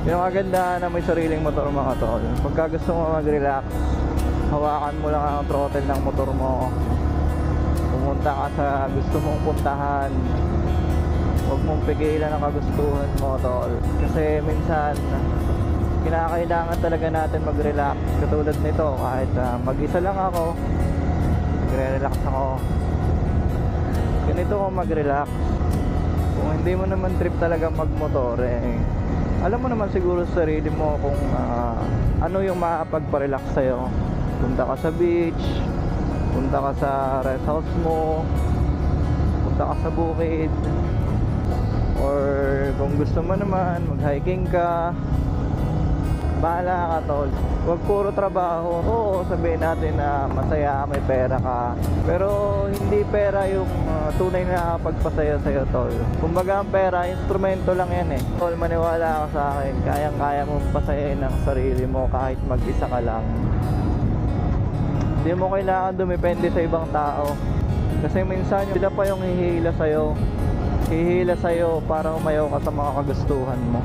Yung kagandahan na may sariling motor mga tol, pagka gusto mo mag-relax, hawakan mo lang ang throttle ng motor mo, pumunta ka sa gusto mong puntahan, huwag mong pigilan ang kagustuhan mo tol. Kasi minsan kinakailangan talaga natin mag-relax. Katulad nito, kahit mag-isa lang ako, magre-relax ako. Ganito ko mag-relax. Kung hindi mo naman trip talaga magmotor, alam mo naman siguro sa sarili mo kung ano yung makakapagpa-relax sa'yo. Punta ka sa beach, punta ka sa rest house mo, punta ka sa bukid, or kung gusto mo naman mag-hiking ka, bahala ka tol. Huwag puro trabaho. Oo, sabihin natin na masaya ka, may pera ka, pero hindi pera yung tunay na pagpasaya sa'yo tol. Kumbaga ang pera, instrumento lang yan tol. Maniwala ka sa akin, kayang-kaya mong pasayain ang sarili mo kahit mag-isa ka lang. Hindi mo kailangan dumepende sa ibang tao, kasi minsan sila pa yung hihila sa'yo para umayaw ka sa mga kagustuhan mo.